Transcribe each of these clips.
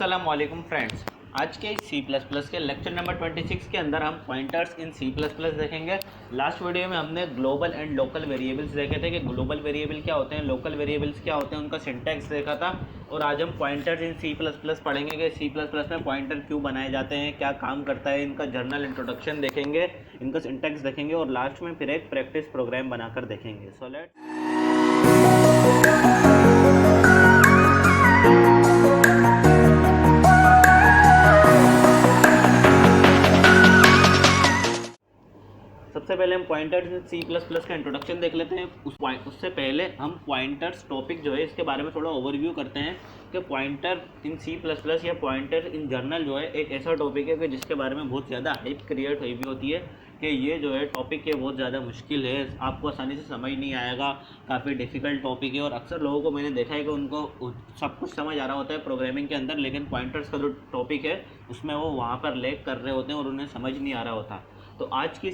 अस्सलाम वालेकुम फ्रेंड्स। आज के सी प्लस प्लस के लेक्चर नंबर 26 के अंदर हम पॉइंटर्स इन सी प्लस प्लस देखेंगे। लास्ट वीडियो में हमने ग्लोबल एंड लोकल वेरिएबल्स देखे थे कि ग्लोबल वेरिएबल क्या होते हैं, लोकल वेरिएबल्स क्या होते हैं, उनका सिंटैक्स देखा था। और आज हम पॉइंटर्स इन सी प्लस प्लस पढ़ेंगे कि सी प्लस प्लस में पॉइंटर क्यों बनाए जाते हैं, क्या काम करता है, इनका जर्नल इंट्रोडक्शन देखेंगे, इनका सिंटैक्स देखेंगे और लास्ट में फिर एक प्रैक्टिस प्रोग्राम बनाकर देखेंगे। सो सबसे पहले हम पॉइंटर्स सी प्लस प्लस का इंट्रोडक्शन देख लेते हैं। उससे पहले हम पॉइंटर्स टॉपिक जो है इसके बारे में थोड़ा ओवरव्यू करते हैं कि pointer in C plus plus या पॉइंटर इन जर्नल जो है एक ऐसा टॉपिक है कि जिसके बारे में बहुत ज़्यादा हाइप क्रिएट हुई भी होती है कि ये जो है टॉपिक है बहुत ज़्यादा मुश्किल है, आपको आसानी से समझ नहीं आएगा, काफ़ी डिफ़िकल्ट टॉपिक है। और अक्सर लोगों को मैंने देखा है कि उनको सब कुछ समझ आ रहा होता है प्रोग्रामिंग के अंदर, लेकिन पॉइंटर्स का जो टॉपिक है उसमें वो वहाँ पर लैग कर रहे होते हैं और उन्हें समझ नहीं आ रहा होता। तो आज की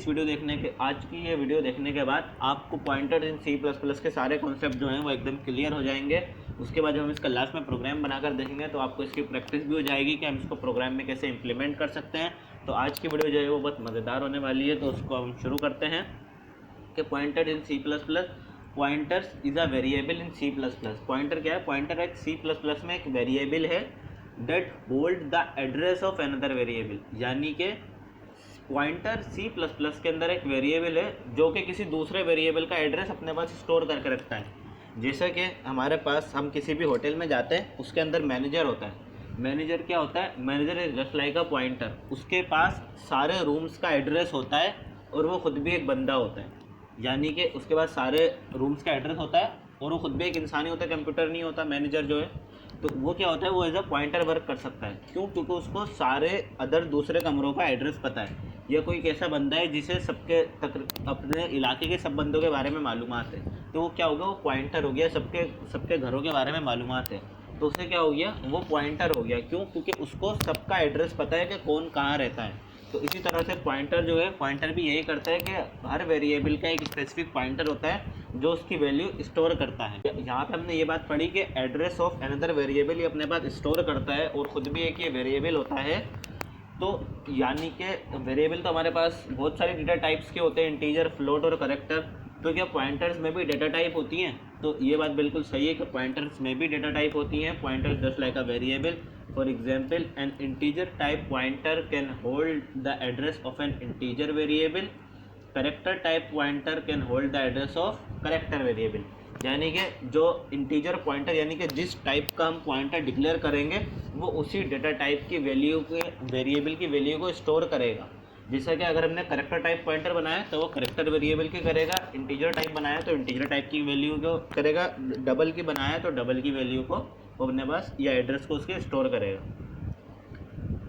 ये वीडियो देखने के बाद आपको pointer in C plus plus के सारे कॉन्सेप्ट जो हैं वो एकदम क्लियर हो जाएंगे। उसके बाद जब हम इसका लास्ट में प्रोग्राम बनाकर देखेंगे तो आपको इसकी प्रैक्टिस भी हो जाएगी कि हम इसको प्रोग्राम में कैसे इंप्लीमेंट कर सकते हैं। तो आज की वीडियो जो है वो बहुत मज़ेदार होने वाली है, तो उसको हम शुरू करते हैं कि pointer in C plus plus. Pointers is a variable in C plus plus. Pointer क्या है? पॉइंटर एक सी प्लस प्लस में एक वेरिएबल है that hold the address of another variable. यानी कि पॉइंटर सी प्लस प्लस के अंदर एक वेरिएबल है जो कि किसी दूसरे वेरिएबल का एड्रेस अपने पास स्टोर करके रखता है। जैसे कि हमारे पास हम किसी भी होटल में जाते हैं, उसके अंदर मैनेजर होता है। मैनेजर क्या होता है? Manager is just like a pointer. उसके पास सारे रूम्स का एड्रेस होता है और वो खुद भी एक बंदा होता है। यानी कि उसके पास सारे रूम्स का एड्रेस होता है और वो खुद भी एक इंसान ही होता है, कंप्यूटर नहीं होता मैनेजर जो है। तो वो क्या होता है? वो एज अ पॉइंटर वर्क कर सकता है। क्यों? क्योंकि उसको सारे अदर दूसरे कमरों का एड्रेस पता है। या कोई कैसा बंदा है जिसे अपने इलाके के सब बंदों के बारे में मालूमात है, तो वो क्या होगा? वो पॉइंटर हो गया। सबके घरों के बारे में मालूमात है तो उसे क्या हो गया? वो पॉइंटर हो गया। क्यों? क्योंकि उसको सबका एड्रेस पता है कि कौन कहाँ रहता है। तो इसी तरह से पॉइंटर जो है, पॉइंटर भी यही करता है कि हर वेरिएबल का एक स्पेसिफिक पॉइंटर होता है जो उसकी वैल्यू स्टोर करता है। यहाँ पे हमने ये बात पढ़ी कि एड्रेस ऑफ अनदर वेरिएबल ये अपने पास स्टोर करता है और ख़ुद भी एक ये वेरिएबल होता है। तो यानी कि वेरिएबल तो हमारे पास बहुत सारे डेटा टाइप्स के होते हैं, इंटीजर, फ्लोट और करेक्टर। तो क्या पॉइंटर्स में भी डेटा टाइप होती हैं? तो ये बात बिल्कुल सही है कि पॉइंटर्स में भी डेटा टाइप होती हैं। Pointers just like a variable. For example, N integer type pointer can hold the address of an integer variable. Character type pointer can hold the address of character variable. यानी कि जो integer pointer, यानी कि जिस type का हम pointer declare करेंगे वो उसी डेटा टाइप की वैल्यू के वेरिएबल की वैल्यू को स्टोर करेगा। जैसा कि अगर हमने करेक्टर टाइप पॉइंटर बनाया तो वो करेक्टर वेरिएबल की करेगा, इंटीजर टाइप बनाया तो इंटीजर टाइप की वैल्यू को करेगा, डबल की बनाया तो डबल की वैल्यू को वो अपने पास या एड्रेस को उसके स्टोर करेगा।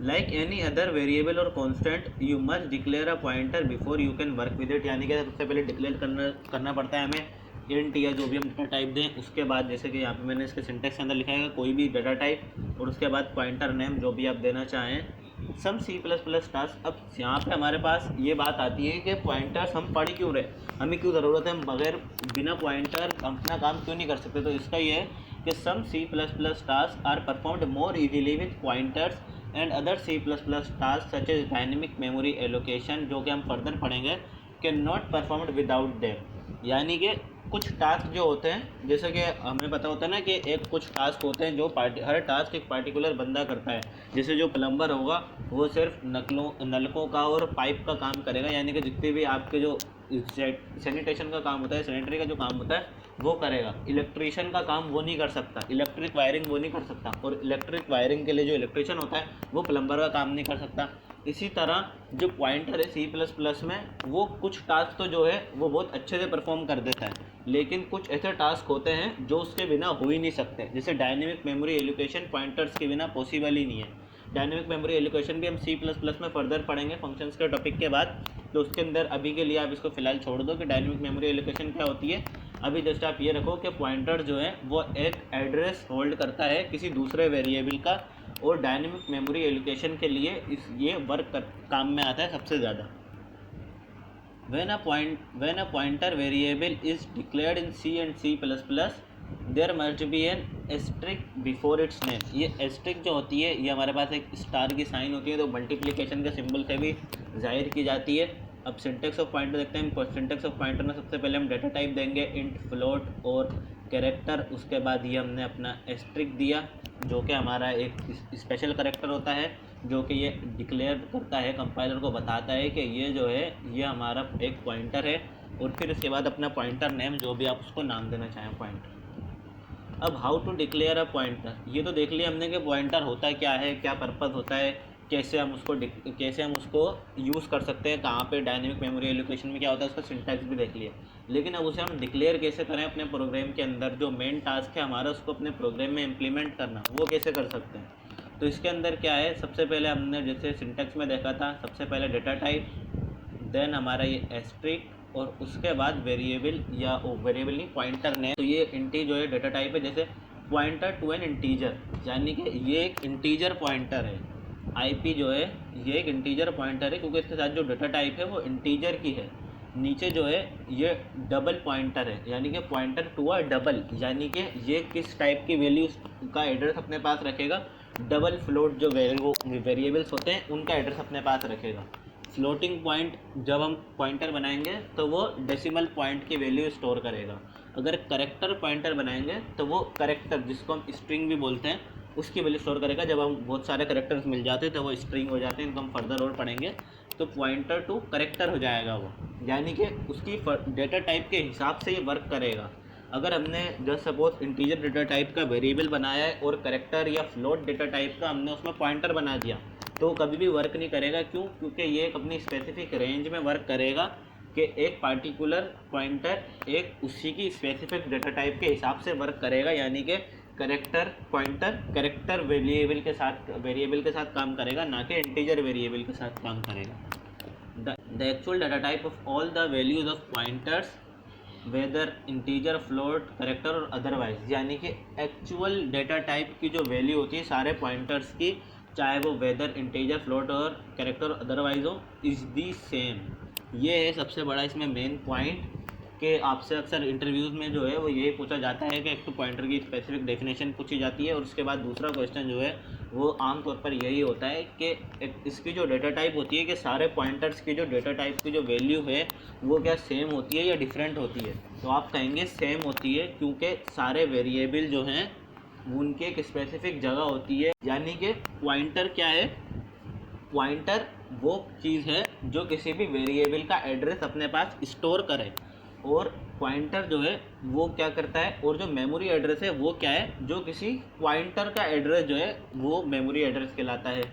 लाइक एनी अदर वेरिएबल और constant you must declare a pointer before you can work with it. यानी कि सबसे पहले डिक्लेयर करना पड़ता है हमें इंट या जो भी हम डेटा टाइप दें। उसके बाद जैसे कि यहाँ पे मैंने इसके सिंटेक्स के अंदर लिखा है कोई भी डेटा टाइप और उसके बाद पॉइंटर नेम जो भी आप देना चाहें। सम सी प्लस प्लस टास्क। अब यहाँ पे हमारे पास ये बात आती है कि पॉइंटर्स हम पढ़ क्यों रहे, हमें क्यों ज़रूरत है, हम बगैर बिना पॉइंटर अपना काम क्यों नहीं कर सकते। तो इसका ये है कि some C plus plus task are performed more easily with pointers and other C plus plus task such as dynamic memory allocation, जो कि हम फर्दर पढ़ेंगे, can not performed without them. यानी कि कुछ टास्क जो होते हैं, जैसे कि हमें पता होता है ना कि कुछ टास्क होते हैं जो हर टास्क एक पार्टिकुलर बंदा करता है। जैसे जो प्लम्बर होगा वो सिर्फ नलकों का और पाइप का काम करेगा, यानी कि जितने भी आपके जो सैनिटेशन का काम होता है, सैनिटरी का जो काम होता है वो करेगा। इलेक्ट्रीशियन का काम वो नहीं कर सकता, इलेक्ट्रिक वायरिंग वो नहीं कर सकता, और इलेक्ट्रिक वायरिंग के लिए जो इलेक्ट्रीशियन होता है वो प्लम्बर का काम नहीं कर सकता। इसी तरह जो पॉइंटर है सी प्लस प्लस में, वो कुछ टास्क तो जो है वो बहुत अच्छे से परफॉर्म कर देता है, लेकिन कुछ ऐसे टास्क होते हैं जो उसके बिना हो ही नहीं सकते। जैसे डायनेमिक मेमोरी एलोकेशन पॉइंटर्स के बिना पॉसिबल ही नहीं है। डायनेमिक मेमोरी एलोकेशन भी हम सी प्लस प्लस में फर्दर पढ़ेंगे फंक्शंस के टॉपिक के बाद। तो उसके अंदर अभी के लिए आप इसको फिलहाल छोड़ दो कि डायनेमिक मेमोरी एलोकेशन क्या होती है। अभी जस्ट आप ये रखो कि पॉइंटर जो है वो एक एड्रेस होल्ड करता है किसी दूसरे वेरिएबल का, और डायनेमिक मेमोरी एलोकेशन के लिए ये वर्क काम में आता है सबसे ज़्यादा। when a pointer variable is declared in C and C++, there must be an asterisk before its name. ये एस्ट्रिक जो होती है ये हमारे पास एक स्टार की साइन होती है, तो मल्टीप्लिकेशन के सिंबल से भी जाहिर की जाती है। अब सिंटेक्स ऑफ पॉइंटर देखते हैं। सिंटेक्स ऑफ पॉइंटर में सबसे पहले हम डेटा टाइप देंगे इंट, फ्लोट और कैरेक्टर। उसके बाद ये हमने अपना एस्ट्रिक दिया जो कि हमारा एक स्पेशल कैरेक्टर होता है, जो कि ये डिक्लेयर करता है, कंपाइलर को बताता है कि ये जो है ये हमारा एक पॉइंटर है। और फिर उसके बाद अपना पॉइंटर नेम जो भी आप उसको नाम देना चाहें पॉइंटर। अब how to declare a pointer, ये तो देख लिया हमने कि पॉइंटर होता क्या है, क्या पर्पज़ होता है, कैसे हम उसको यूज़ कर सकते हैं, कहाँ पे डायनेमिक मेमोरी एलोकेशन में क्या होता है, उसका सिंटैक्स भी देख लिया। लेकिन अब उसे हम डिक्लेयर कैसे करें अपने प्रोग्राम के अंदर, जो मेन टास्क है हमारा उसको अपने प्रोग्राम में इम्प्लीमेंट करना, वो कैसे कर सकते हैं। तो इसके अंदर क्या है, सबसे पहले हमने जैसे सिंटैक्स में देखा था, सबसे पहले डेटा टाइप, देन हमारा ये एस्ट्रिक, और उसके बाद वेरिएबल या वेरिएबल नहीं पॉइंटर नेम। तो ये इंटी जो है डेटा टाइप है, जैसे पॉइंटर टू एन इंटीजर, यानी कि ये एक इंटीजर पॉइंटर है। आईपी जो है ये एक इंटीजर पॉइंटर है, क्योंकि इसके साथ जो डेटा टाइप है वो इंटीजर की है। नीचे जो है ये डबल पॉइंटर है, यानी कि पॉइंटर टू अ डबल, यानी कि ये किस टाइप की वैल्यू का एड्रेस अपने पास रखेगा। डबल फ्लोट जो वेरिएबल्स होते हैं उनका एड्रेस अपने पास रखेगा। फ्लोटिंग पॉइंट जब हम पॉइंटर बनाएंगे तो वो डेसिमल पॉइंट की वैल्यू स्टोर करेगा। अगर करेक्टर पॉइंटर बनाएंगे तो वो करेक्टर, जिसको हम स्ट्रिंग भी बोलते हैं, उसकी वैल्यू स्टोर करेगा। जब हम बहुत सारे करेक्टर्स मिल जाते हैं तो वो स्ट्रिंग हो जाते हैं, इनको हम फर्दर और पढ़ेंगे। तो पॉइंटर टू करेक्टर हो जाएगा वो, यानी कि उसकी डेटा टाइप के हिसाब से ये वर्क करेगा। अगर हमने just suppose integer data type का वेरिएबल बनाया है और करेक्टर या फ्लोट डेटा टाइप का हमने उसमें पॉइंटर बना दिया, तो कभी भी वर्क नहीं करेगा। क्यों? क्योंकि ये एक अपनी स्पेसिफिक रेंज में वर्क करेगा कि एक पार्टिकुलर पॉइंटर एक उसी की स्पेसिफिक डेटा टाइप के हिसाब से वर्क करेगा, यानी कि करेक्टर पॉइंटर करेक्टर वेरिएबल के साथ काम करेगा, ना कि इंटीजर वेरिएबल के साथ काम करेगा। The actual data type of all the values of pointers whether integer, float, character और अदरवाइज, यानी कि एक्चुअल डेटा टाइप की जो वैल्यू होती है सारे पॉइंटर्स की, चाहे वो वेदर इंटीजर, फ्लोट और कैरेक्टर अदरवाइज हो, इज़ दी सेम। ये है सबसे बड़ा इसमें मेन पॉइंट कि आपसे अक्सर इंटरव्यूज़ में जो है वो यही पूछा जाता है कि एक तो पॉइंटर की स्पेसिफिक डेफिनेशन पूछी जाती है, और उसके बाद दूसरा क्वेश्चन जो है वो आमतौर पर यही होता है कि इसकी जो डेटा टाइप होती है कि सारे पॉइंटर्स की जो डेटा टाइप की जो वैल्यू है वो क्या सेम होती है या डिफरेंट होती है। तो आप कहेंगे सेम होती है, क्योंकि सारे वेरिएबल जो हैं उनकी एक स्पेसिफिक जगह होती है। यानी कि पॉइंटर क्या है, पॉइंटर वो चीज़ है जो किसी भी वेरिएबल का एड्रेस अपने पास स्टोर करे, और पॉइंटर जो है वो क्या करता है, और जो मेमोरी एड्रेस है वो क्या है, जो किसी पॉइंटर का एड्रेस जो है वो मेमोरी एड्रेस कहलाता है।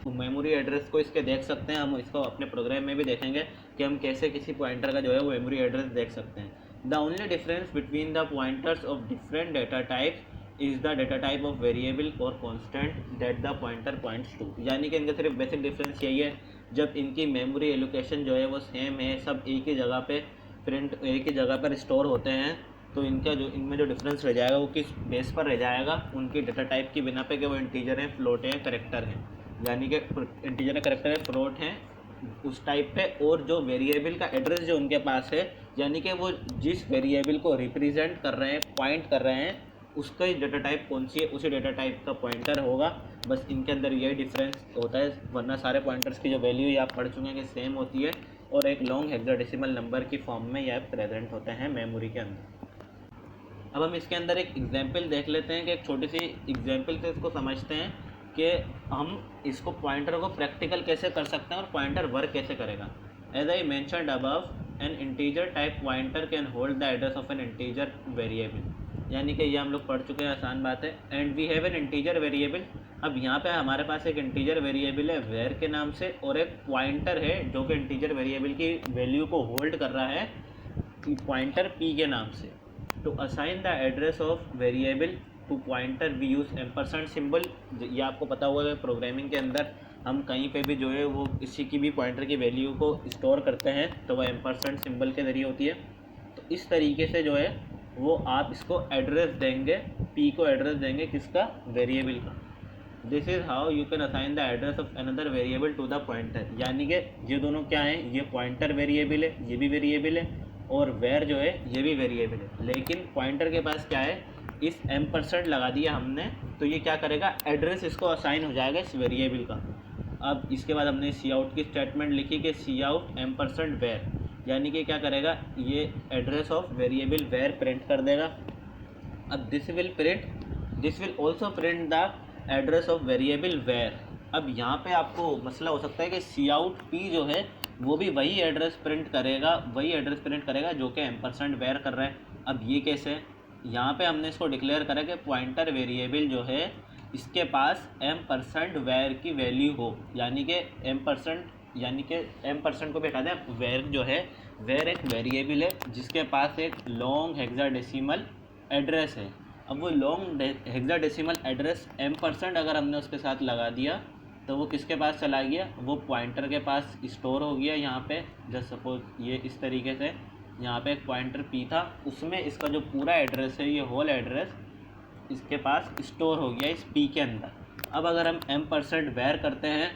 तो मेमोरी एड्रेस को इसके देख सकते हैं, हम इसको अपने प्रोग्राम में भी देखेंगे कि हम कैसे किसी पॉइंटर का जो है वो मेमोरी एड्रेस देख सकते हैं। The only difference between the pointers of different data types is the data type of variable और constant that the pointer points to, यानी कि इनका सिर्फ बेसिक डिफरेंस यही है, जब इनकी मेमोरी एलोकेशन जो है वो सेम है, सब एक ही जगह पे प्रिंट एक ही जगह पर स्टोर होते हैं, तो इनमें जो डिफरेंस रह जाएगा वो किस बेस पर रह जाएगा, उनकी डेटा टाइप की बिना पे कि वो इंटीजर है, फ्लोट है, करेक्टर है। यानी कि इंटीजर है, करेक्टर है, फ्लोट है उस टाइप पे, और जो वेरिएबल का एड्रेस जो उनके पास है, यानी कि वो जिस वेरिएबल को रिप्रेजेंट कर रहे हैं, पॉइंट कर रहे हैं, उसका ही डेटा टाइप कौन सी है, उसी डेटा टाइप का पॉइंटर होगा। बस इनके अंदर यही डिफरेंस होता है, वरना सारे पॉइंटर्स की जो वैल्यू आप पढ़ चुके हैं कि सेम होती है, और एक लॉन्ग हेक्साडेसिमल नंबर की फॉर्म में यह प्रेजेंट होते हैं मेमोरी के अंदर। अब हम इसके अंदर एक एग्जांपल देख लेते हैं कि एक छोटी सी एग्जांपल से इसको समझते हैं कि हम इसको पॉइंटर को प्रैक्टिकल कैसे कर सकते हैं और पॉइंटर वर्क कैसे करेगा। As I mentioned above, an integer type pointer can hold the address of an integer variable, यानी कि ये हम लोग पढ़ चुके हैं, आसान बात है। And we have an integer variable, अब यहाँ पे हमारे पास एक इंटीजर वेरिएबल है वेर के नाम से, और एक पॉइंटर है जो कि इंटीजर वेरिएबल की वैल्यू को होल्ड कर रहा है पॉइंटर पी के नाम से। To assign the address of variable to pointer we use ampersand symbol. ये आपको पता होगा कि प्रोग्रामिंग के अंदर हम कहीं पे भी जो है वो किसी की भी पॉइंटर की वैल्यू को स्टोर करते हैं तो वह एम्परसेंट सिंबल के ज़रिए होती है। तो इस तरीके से जो है वो आप इसको एड्रेस देंगे, पी को एड्रेस देंगे किसका, वेरिएबल का। This is how you can assign the address of another variable to the pointer, यानी कि ये दोनों क्या हैं, ये पॉइंटर वेरिएबल है, ये भी वेरिएबल है, और वेर जो है ये भी वेरिएबल है। लेकिन पॉइंटर के पास क्या है इस M% लगा दिया हमने, तो ये क्या करेगा, एड्रेस इसको असाइन हो जाएगा इस वेरिएबल का। अब इसके बाद हमने सी आउट की स्टेटमेंट लिखी कि सी आउट M% वेयर, यानी कि क्या करेगा, ये address of variable var print कर देगा। अब this will also print the address of variable var. अब यहाँ पे आपको मसला हो सकता है कि सी आउट पी जो है वो भी वही एड्रेस प्रिंट करेगा जो कि M% वेयर कर रहा है। अब ये कैसे है, यहाँ पे हमने इसको डिक्लेयर करा कि पॉइंटर वेरिएबल जो है इसके पास M% वेयर की वैल्यू हो, यानी कि M% को भी हटा दें। वेयर जो है, वेयर एक वेरिएबल है जिसके पास एक लॉन्ग हेक्साडेसिमल एड्रेस है। अब वो लॉन्ग हेक्साडेसिमल एड्रेस M% अगर हमने उसके साथ लगा दिया तो वो किसके पास चला गया, वो पॉइंटर के पास स्टोर हो गया। यहाँ पे जस्ट सपोज ये इस तरीके से, यहाँ पे एक पॉइंटर P था, उसमें इसका जो पूरा एड्रेस है, ये होल एड्रेस इसके पास स्टोर हो गया इस P के अंदर। अब अगर हम M% वेयर करते हैं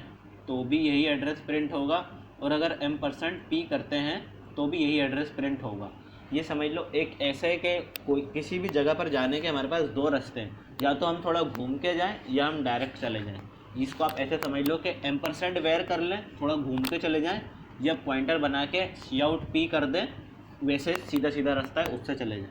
तो भी यही एड्रेस प्रिंट होगा, और अगर M% P करते हैं तो भी यही एड्रेस प्रिंट होगा। ये समझ लो एक ऐसे है कि कोई किसी भी जगह पर जाने के हमारे पास दो रास्ते हैं, या तो हम थोड़ा घूम के जाएं या हम डायरेक्ट चले जाएं। इसको आप ऐसे समझ लो कि M% वेयर कर लें, थोड़ा घूम के चले जाएं, या पॉइंटर बना के सी आउट P कर दें, वैसे सीधा रास्ता है उससे चले जाएं।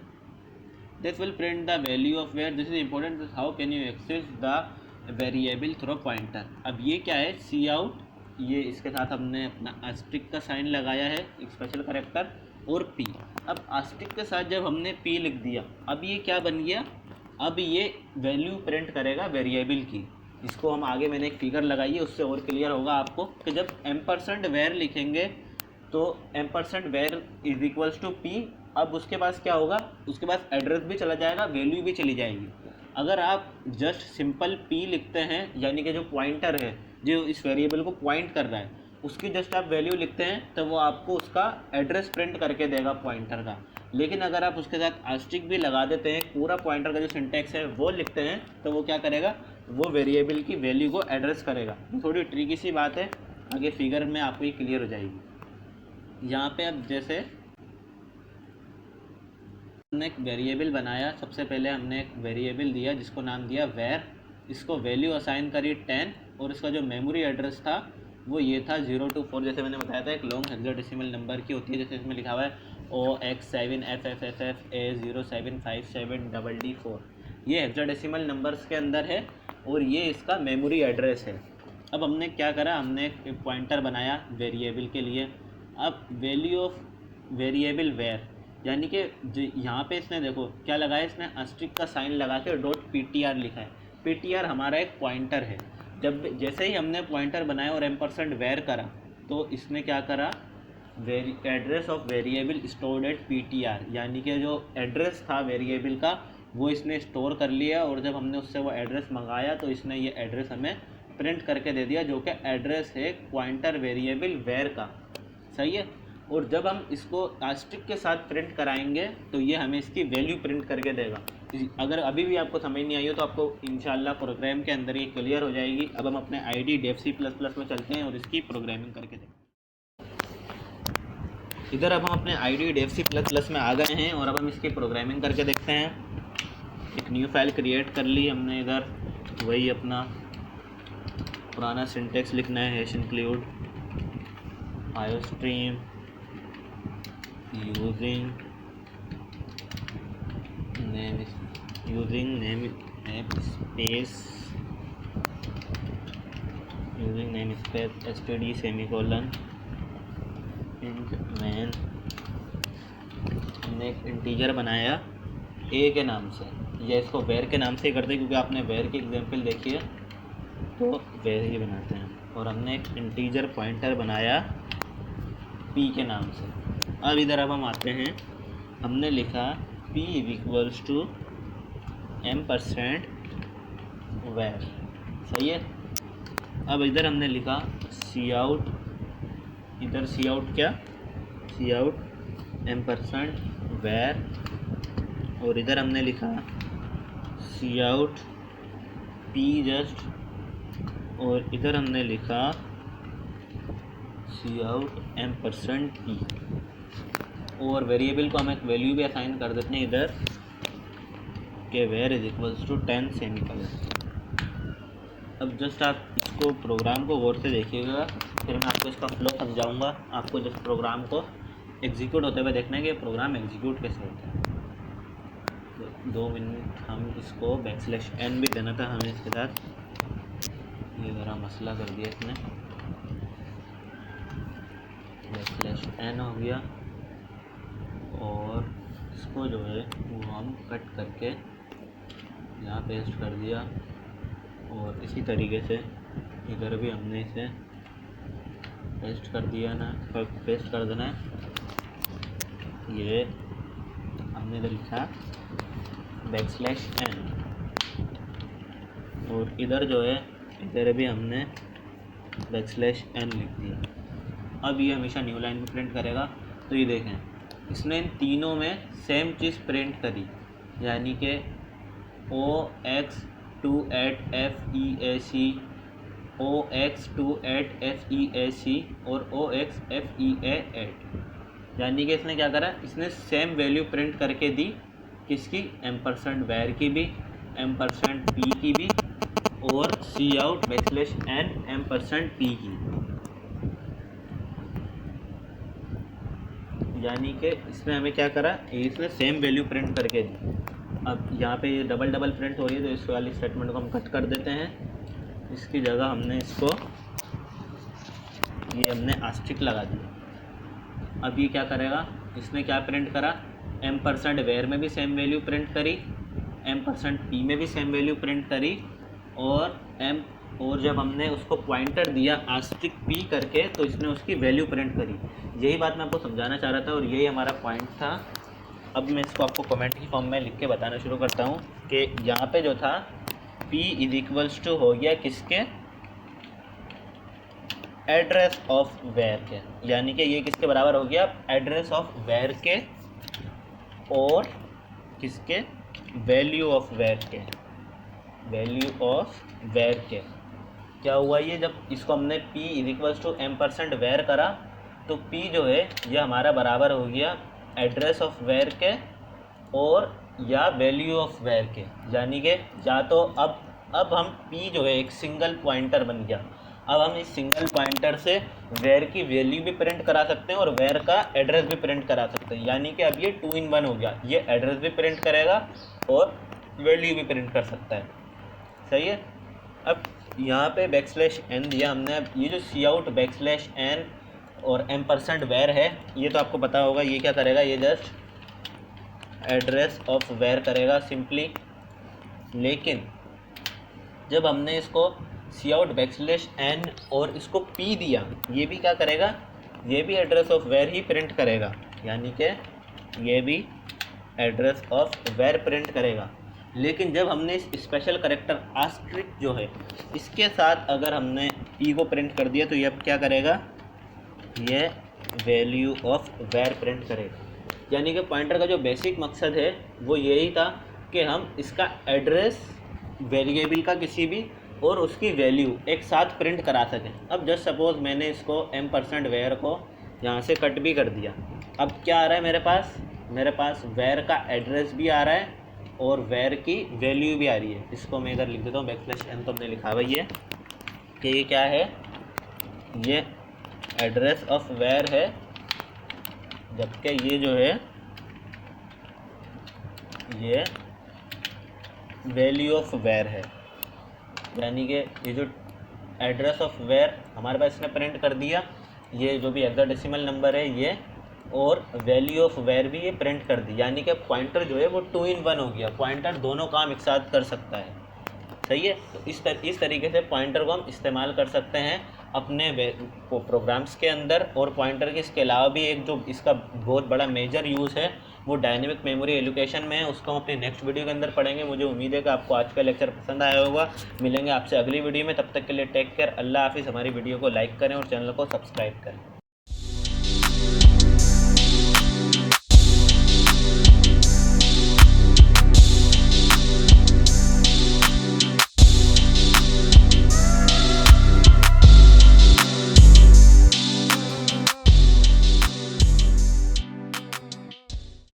This will print the value of var, this is important, how can you access the variable through pointer. अब ये क्या है, सी आउट, ये इसके साथ हमने अपना आस्टिक का साइन लगाया है, एक स्पेशल करेक्टर, और P। अब आस्टिक के साथ जब हमने P लिख दिया, अब ये क्या बन गया, अब ये वैल्यू प्रिंट करेगा वेरिएबल की। इसको हम आगे मैंने एक फिगर लगाई है, उससे और क्लियर होगा आपको कि जब M% वेयर लिखेंगे तो M% var is equals to P। अब उसके पास क्या होगा, उसके पास एड्रेस भी चला जाएगा, वैल्यू भी चली जाएगी। अगर आप जस्ट सिंपल P लिखते हैं, यानी कि जो पॉइंटर है जो इस वेरिएबल को पॉइंट कर रहा है, उसकी जस्ट आप वैल्यू लिखते हैं तो वो आपको उसका एड्रेस प्रिंट करके देगा पॉइंटर का। लेकिन अगर आप उसके साथ आस्टिक भी लगा देते हैं, पूरा पॉइंटर का जो सिंटैक्स है वो लिखते हैं, तो वो क्या करेगा, वो वेरिएबल की वैल्यू को एड्रेस करेगा। थोड़ी ट्रिकी सी बात है, आगे फिगर में आपको ये क्लियर हो जाएगी। यहाँ पे अब जैसे हमने एक वेरिएबल बनाया, सबसे पहले हमने एक वेरिएबल दिया जिसको नाम दिया वेयर, इसको वैल्यू असाइन करी 10, और इसका जो मेमोरी एड्रेस था वो ये था 0 to 4, जैसे मैंने बताया था एक लॉन्ग हेक्साडेसिमल नंबर की होती है, जैसे इसमें लिखा हुआ है OX7FFFA0757DD4। ये हेक्साडेसिमल नंबर्स के अंदर है और ये इसका मेमोरी एड्रेस है। अब हमने क्या करा, हमने एक पॉइंटर बनाया वेरिएबल के लिए। अब वैल्यू ऑफ वेरिएबल वेयर, यानी कि यहाँ पे इसने देखो क्या लगाया, इसने आस्ट्रिक का साइन लगा के .ptr लिखा है। ptr हमारा एक पॉइंटर है। जब जैसे ही हमने पॉइंटर बनाया और M% वेयर करा तो इसने क्या करा, address of variable stored at ptr, यानी कि जो एड्रेस था वेरिएबल का वो इसने स्टोर कर लिया, और जब हमने उससे वो एड्रेस मंगाया तो इसने ये एड्रेस हमें प्रिंट करके दे दिया, जो कि एड्रेस है पॉइंटर वेरिएबल वेयर का। सही है। और जब हम इसको आस्टिक के साथ प्रिंट कराएंगे तो ये हमें इसकी वैल्यू प्रिंट करके देगा। अगर अभी भी आपको समझ नहीं आई हो तो आपको इंशाल्लाह प्रोग्राम के अंदर ये क्लियर हो जाएगी। अब हम अपने ID DevC++ में चलते हैं और इसकी प्रोग्रामिंग करके देखते हैं। इधर अब हम अपने ID DevC++ में आ गए हैं और अब हम इसकी प्रोग्रामिंग करके देखते हैं। एक न्यू फाइल क्रिएट कर ली हमने, इधर वही अपना पुराना सिंटेक्स लिखना है, #include iostream using namespace std semicolon int main। हमने एक इंटीजर बनाया a के नाम से, या इसको वेर के नाम से ही करते हैं क्योंकि आपने वेर की एग्जांपल देखी है तो वेर ही बनाते हैं। और हमने एक इंटीजर पॉइंटर बनाया p के नाम से। अब इधर अब हम आते हैं, हमने लिखा p = M% वेर। सही है। अब इधर हमने लिखा cout, इधर cout क्या, cout M% वेर, और इधर हमने लिखा cout p जस्ट, और इधर हमने लिखा cout M% p। और वेरिएबल को हम एक वैल्यू भी असाइन कर देते हैं इधर के var is equals to 10 semicolon. अब जस्ट आप इसको प्रोग्राम को गौर से देखिएगा, फिर मैं आपको इसका फ्लो समझाऊंगा। आपको जस्ट प्रोग्राम को एग्जीक्यूट होते हुए देखना है कि प्रोग्राम एग्जीक्यूट कैसे होता है। तो 2 मिनट हम इसको \n भी देना था हमें इसके साथ, ये ज़रा मसला कर दिया इसने। \n हो गया और इसको जो है वो हम कट करके यहाँ पेस्ट कर दिया और इसी तरीके से इधर भी हमने इसे पेस्ट कर दिया ना, पेस्ट कर देना है। ये हमने इधर लिखा \n और इधर जो है इधर भी हमने \n लिख दिया। अब ये हमेशा न्यू लाइन में प्रिंट करेगा। तो ये देखें इसने इन तीनों में सेम चीज़ प्रिंट करी, यानी कि OX28FEAC, OX28FEAC और OXFEA8, यानी कि इसने क्या करा, इसने सेम वैल्यू प्रिंट करके दी, किसकी, %var की भी, %p की भी और cout \n %p की, यानी कि इसने हमें क्या करा, इसने सेम वैल्यू प्रिंट करके दी। अब यहाँ पे ये डबल प्रिंट हो रही है तो इस वाली स्टेटमेंट को हम कट कर देते हैं। इसकी जगह हमने इसको ये हमने आस्ट्रिक लगा दिया। अब ये क्या करेगा, इसने क्या प्रिंट करा, %var में भी सेम वैल्यू प्रिंट करी, %p में भी सेम वैल्यू प्रिंट करी और जब हमने उसको पॉइंटर दिया आस्ट्रिक p करके तो इसने उसकी वैल्यू प्रिंट करी। यही बात मैं आपको समझाना चाह रहा था और यही हमारा पॉइंट था। अब मैं इसको आपको कमेंट की फॉर्म में लिख के बताना शुरू करता हूँ कि यहाँ पे जो था p इज इक्वल्स टू हो गया किसके, एड्रेस ऑफ वेयर के, यानी कि ये किसके बराबर हो गया, एड्रेस ऑफ वेयर के और किसके, वैल्यू ऑफ वेयर के, वैल्यू ऑफ वेयर के। क्या हुआ, ये जब इसको हमने p is equals to %var करा तो p जो है ये हमारा बराबर हो गया एड्रेस ऑफ वेयर के और या वैल्यू ऑफ वेयर के, यानी कि या तो अब हम p जो है एक सिंगल पॉइंटर बन गया। अब हम इस सिंगल पॉइंटर से वेयर की वैल्यू भी प्रिंट करा सकते हैं और वेयर का एड्रेस भी प्रिंट करा सकते हैं, यानी कि अब ये 2 in 1 हो गया। ये एड्रेस भी प्रिंट करेगा और वैल्यू भी प्रिंट कर सकता है। सही है। अब यहाँ पे \n दिया हमने। अब ये जो cout \n और %var है ये तो आपको पता होगा, ये क्या करेगा, ये जस्ट एड्रेस ऑफ वेयर करेगा सिंपली। लेकिन जब हमने इसको cout \n और इसको p दिया, ये भी क्या करेगा, ये भी एड्रेस ऑफ वेयर ही प्रिंट करेगा, यानी कि ये भी एड्रेस ऑफ वेयर प्रिंट करेगा। लेकिन जब हमने इस स्पेशल करेक्टर आस्ट्रिक जो है इसके साथ अगर हमने p को प्रिंट कर दिया तो ये अब क्या करेगा, ये वैल्यू ऑफ वेयर प्रिंट करेगा। यानी कि पॉइंटर का जो बेसिक मकसद है वो यही था कि हम इसका एड्रेस वेरिएबल का किसी भी और उसकी वैल्यू एक साथ प्रिंट करा सकें। अब जस्ट सपोज़ मैंने इसको %var को यहाँ से कट भी कर दिया। अब क्या आ रहा है मेरे पास वेयर का एड्रेस भी आ रहा है और वेयर की वैल्यू भी आ रही है। इसको मैं इधर लिख देता हूँ \n, तो हमने लिखा हुआ ये कि ये क्या है, ये एड्रेस ऑफ वेयर है, जबकि ये जो है ये वैल्यू ऑफ वेयर है। यानी कि ये जो एड्रेस ऑफ वेयर हमारे पास इसने प्रिंट कर दिया, ये जो भी हेक्साडेसिमल नंबर है ये, और वैल्यू ऑफ वेयर भी ये प्रिंट कर दी। यानी कि पॉइंटर जो है वो 2 in 1 हो गया। पॉइंटर दोनों काम एक साथ कर सकता है। सही है। तो इस तरीके से पॉइंटर को हम इस्तेमाल कर सकते हैं अपने प्रोग्राम्स के अंदर। और पॉइंटर के इसके अलावा भी एक जो इसका बहुत बड़ा मेजर यूज़ है वो डायनेमिक मेमोरी एलोकेशन में है। उसको हम अपने नेक्स्ट वीडियो के अंदर पढ़ेंगे। मुझे उम्मीद है कि आपको आज का लेक्चर पसंद आया होगा। मिलेंगे आपसे अगली वीडियो में, तब तक के लिए टेक केयर, अल्लाह हाफिज़। हमारी वीडियो को लाइक करें और चैनल को सब्सक्राइब करें।